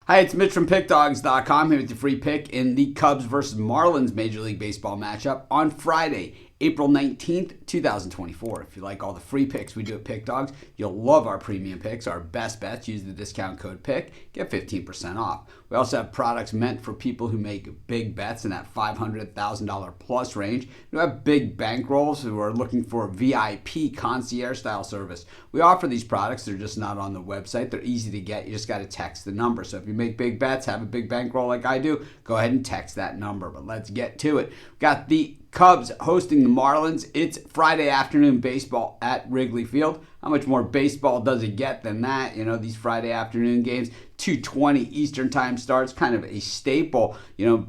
Hi, it's Mitch from Pickdawgz.com here with your free pick in the Cubs versus Marlins Major League Baseball matchup on Friday, April 19th, 2024. If you like all the free picks we do at Pick Dawgz, you'll love our premium picks, our best bets. Use the discount code PICK, get 15% off. We also have products meant for people who make big bets in that $500,000 plus range. We have big bankrolls who are looking for VIP concierge style service. We offer these products. They're just not on the website. They're easy to get. You just got to text the number. So if you make big bets, have a big bankroll like I do, go ahead and text that number. But let's get to it. We've got the Cubs hosting the Marlins. It's Friday afternoon baseball at Wrigley Field. How much more baseball does it get than that? You know, these Friday afternoon games, 2:20 Eastern time starts, kind of a staple. You know,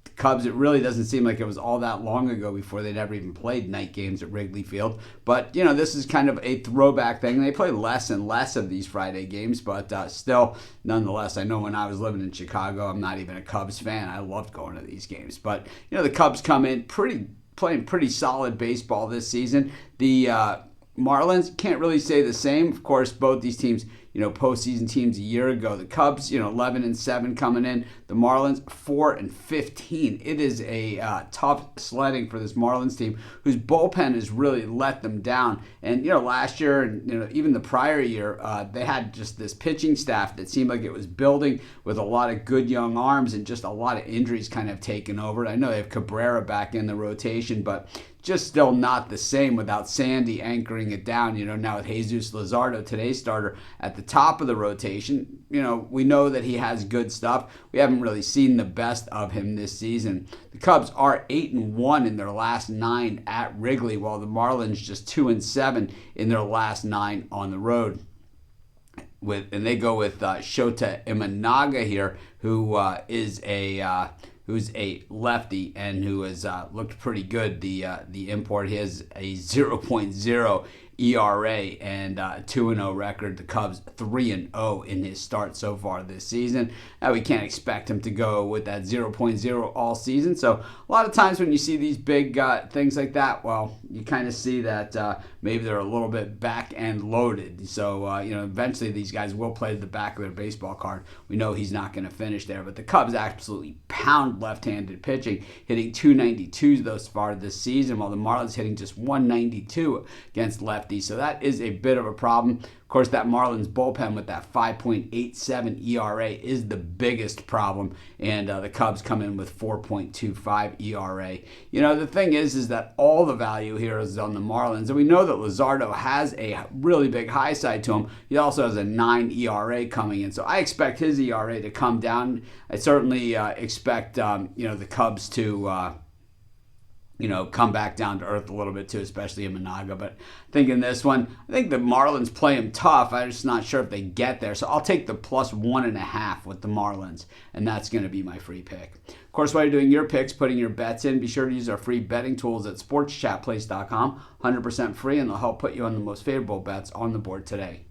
the Cubs, it really doesn't seem like it was all that long ago before they'd ever even played night games at Wrigley Field. But, you know, this is kind of a throwback thing. They play less and less of these Friday games, but still, nonetheless, I know when I was living in Chicago, I'm not even a Cubs fan. I loved going to these games. But, you know, the Cubs come in playing pretty solid baseball this season. The Marlins can't really say the same. Of course, both these teams, you know, postseason teams a year ago. The Cubs, you know, 11-7 coming in. The Marlins 4-15. It is a tough sledding for this Marlins team, whose bullpen has really let them down. And you know, last year and you know even the prior year, they had just this pitching staff that seemed like it was building with a lot of good young arms, and just a lot of injuries kind of taken over. I know they have Cabrera back in the rotation, but just still not the same without Sandy anchoring it down. You know, now with Jesus Luzardo, today's starter, at the top of the rotation, you know, we know that he has good stuff. We haven't really seen the best of him this season. The Cubs are 8-1 in their last 9 at Wrigley, while the Marlins just 2-7 in their last 9 on the road. And they go with Shota Imanaga here, who's a lefty and who has looked pretty good. The import, he has a 0.0 ERA and 2-0 record. The Cubs 3-0 in his start so far this season. Now we can't expect him to go with that 0.0 all season. So a lot of times when you see these big things like that, well, you kind of see that maybe they're a little bit back end loaded. So you know, eventually these guys will play to the back of their baseball card. We know he's not going to finish there, but the Cubs absolutely pound left-handed pitching, hitting 292 thus far this season, while the Marlins hitting just 192 against lefties. So that is a bit of a problem. Of course, that Marlins bullpen with that 5.87 ERA is the biggest problem, and the Cubs come in with 4.25 ERA. You know, the thing is that all the value here is on the Marlins, and we know that Luzardo has a really big high side to him. He also has a 9 ERA coming in, so I expect his ERA to come down. I certainly expect you know, the Cubs to you know, come back down to earth a little bit too, especially in Imanaga. But I think in this one, I think the Marlins play him tough. I'm just not sure if they get there. So I'll take the plus 1.5 with the Marlins, and that's going to be my free pick. Of course, while you're doing your picks, putting your bets in, be sure to use our free betting tools at sportschatplace.com. 100% free, and they'll help put you on the most favorable bets on the board today.